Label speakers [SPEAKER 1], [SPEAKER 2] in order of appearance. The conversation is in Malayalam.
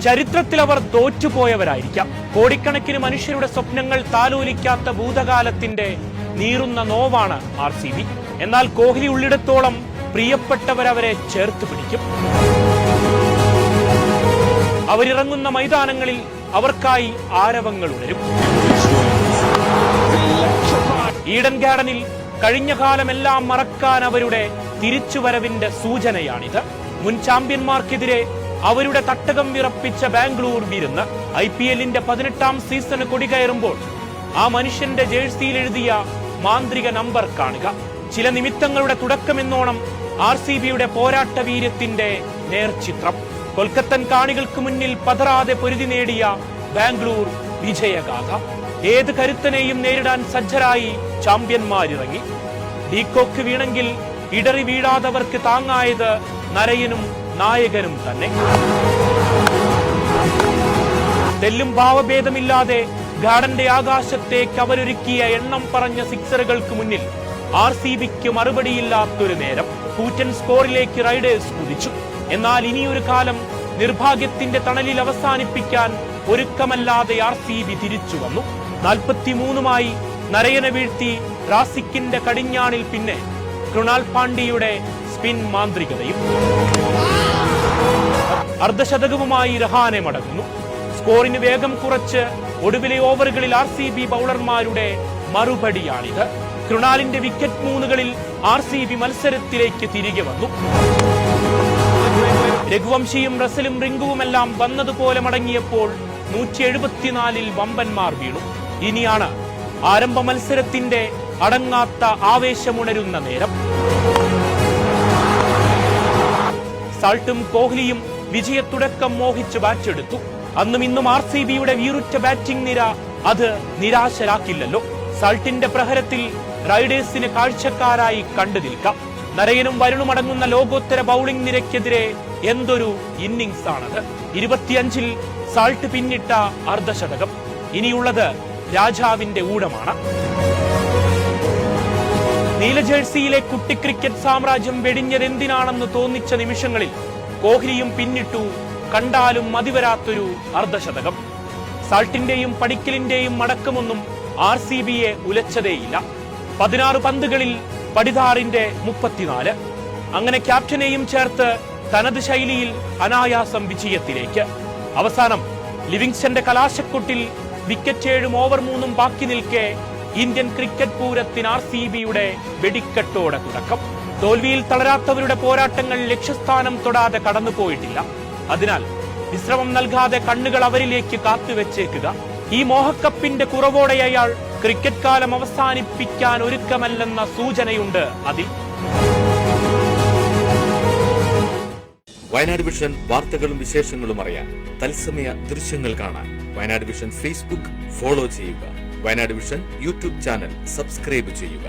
[SPEAKER 1] ചരിത്രത്തിൽ അവർ തോറ്റുപോയവരായിരിക്കാം. കോടിക്കണക്കിന് മനുഷ്യരുടെ സ്വപ്നങ്ങൾ താലോലിക്കാത്ത ഭൂതകാലത്തിന്റെ നീറുന്ന നോവാണ് RCB. എന്നാൽ കോഹ്ലി ഉള്ളിടത്തോളം പ്രിയപ്പെട്ടവരവരെ ചേർത്ത് പിടിക്കും. അവരിറങ്ങുന്ന മൈതാനങ്ങളിൽ അവർക്കായി ആരവങ്ങൾ ഉണരും. ഈഡൻ ഗാർഡനിൽ കഴിഞ്ഞ കാലമെല്ലാം മറക്കാൻ അവരുടെ തിരിച്ചുവരവിന്റെ സൂചനയാണിത്. മുൻ ചാമ്പ്യന്മാർക്കെതിരെ അവരുടെ തട്ടകം വിറപ്പിച്ച ബാംഗ്ലൂർ വിരുന്ന് IPLന്റെ 18ാം സീസണ് കൊടികയറുമ്പോൾ ആ മനുഷ്യന്റെ ജേഴ്സിയിൽ എഴുതിയ മാന്ത്രിക നമ്പർ കാണുക. ചില നിമിത്തങ്ങളുടെ തുടക്കമെന്നോണം RCBയുടെ പോരാട്ട വീര്യത്തിന്റെ നേർചിത്രം. കൊൽക്കത്തൻ കാണികൾക്ക് മുന്നിൽ പതറാതെ പൊരുതി നേടിയ ബാംഗ്ലൂർ വിജയഗാഥ. ഏത് കരുത്തനെയും നേരിടാൻ സജ്ജരായി ചാമ്പ്യന്മാരിറങ്ങി. ഡീകോക്ക് വീണെങ്കിൽ ഇടറി വീഴാതവർക്ക് താങ്ങായത് നരയനും നായകനും തന്നെ. തെല്ലും ഭാവഭേദമില്ലാതെ ഗാർഡന്റെ ആകാശത്തേക്ക് അവരൊരുക്കിയ എണ്ണം പറഞ്ഞ സിക്സറുകൾക്ക് മുന്നിൽ RCBക്ക് മറുപടിയില്ലാത്തൊരു നേരം. കൂറ്റൻ സ്കോറിലേക്ക് റൈഡേഴ്സ് കുതിച്ചു. എന്നാൽ ഇനിയൊരു കാലം നിർഭാഗ്യത്തിന്റെ തണലിൽ അവസാനിപ്പിക്കാൻ ഒരുക്കമല്ലാതെ RCB തിരിച്ചു വന്നു. 43മായി നരയനെ വീഴ്ത്തി റാസിക്കിന്റെ കടിഞ്ഞാണിൽ പിന്നെ കൃണാൽ പാണ്ഡ്യയുടെ സ്പിൻ മാന്ത്രികതയും. അർദ്ധശതകവുമായി രഹാനെ മടങ്ങുന്നു. സ്കോറിന് വേഗം കുറച്ച് ഒടുവിലെ ഓവറുകളിൽ RCB ബൗളർമാരുടെ മറുപടിയാണിത്. കൃണാലിന്റെ വിക്കറ്റ് മൂന്നുകളിൽ RCB മത്സരത്തിലേക്ക് തിരികെ വന്നു. രഘുവംശിയും റസലും റിങ്കുവുമെല്ലാം വന്നതുപോലെ മടങ്ങിയപ്പോൾ 174ൽ വമ്പന്മാർ വീണു. ഇനിയാണ് ആരംഭ മത്സരത്തിന്റെ അടങ്ങാത്ത ആവേശമുണരുന്ന നേരം. സാൾട്ടും കോഹ്ലിയും വിജയത്തുടക്കം മോഹിച്ച് ബാറ്റെടുത്തു. അന്നും ഇന്നും RCBയുടെ വീറുറ്റ ബാറ്റിംഗ് നിര അത് നിരാശരാക്കില്ലല്ലോ. സാൾട്ടിന്റെ പ്രഹരത്തിൽ റൈഡേഴ്സിന് കാഴ്ചക്കാരായി കണ്ടു നിൽക്കാം. നരയനും വരുണുമടങ്ങുന്ന ലോകോത്തര ബൌളിംഗ് നിരക്കെതിരെ എന്തൊരു ഇന്നിംഗ്സ് ആണത്. 25ൽ സാൾട്ട് പിന്നിട്ട അർദ്ധശതകം. ഇനിയുള്ളത് രാജാവിന്റെ ഊഴമാണ്. നീല ജേഴ്സിയിലെ കുട്ടി ക്രിക്കറ്റ് സാമ്രാജ്യം വെടിഞ്ഞതെന്തിനാണെന്ന് തോന്നിച്ച നിമിഷങ്ങളിൽ കോഹ്ലിയും പിന്നിട്ടു കണ്ടാലും മതിവരാത്തൊരു അർദ്ധശതകം. സാൾട്ടിന്റെയും പടിക്കലിന്റെയും മടക്കമൊന്നും RCBയെ ഉലച്ചതേയില്ല. 16 പന്തുകളിൽ പടിതാറിന്റെ 34. അങ്ങനെ ക്യാപ്റ്റനെയും ചേർത്ത് തനത് ശൈലിയിൽ അനായാസം വിജയത്തിലേക്ക്. അവസാനം ലിവിങ്സ്റ്റന്റെ കലാശക്കൊട്ടിൽ വിക്കറ്റ് 7 ഓവർ 3 ബാക്കി നിൽക്കെ ഇന്ത്യൻ ക്രിക്കറ്റ് പൂരത്തിന് RCBയുടെ വെടിക്കെട്ടോടെ തുടക്കം. തോൽവിയിൽ തളരാത്തവരുടെ പോരാട്ടങ്ങൾ ലക്ഷ്യസ്ഥാനം തൊടാതെ കടന്നുപോയിട്ടില്ല. അതിനാൽ വിശ്രമം നൽകാതെ കണ്ണുകൾ അവരിലേക്ക് കാത്തുവെച്ചേക്കുക. ഈ മോഹക്കപ്പിന്റെ കുറവോടെ അയാൾ ക്രിക്കറ്റ് കാലം അവസാനിപ്പിക്കാൻ ഒരുക്കമല്ലെന്ന സൂചനയുണ്ട് അതിൽ.
[SPEAKER 2] വയനാട് വിഷൻ വാർത്തകളും വിശേഷങ്ങളും അറിയാൻ തത്സമയ ദൃശ്യങ്ങൾ കാണാൻ വയനാട് വിഷൻ ഫേസ്ബുക്ക് ഫോളോ ചെയ്യുക. Wayanad vision YouTube channel subscribe ചെയ്യുക.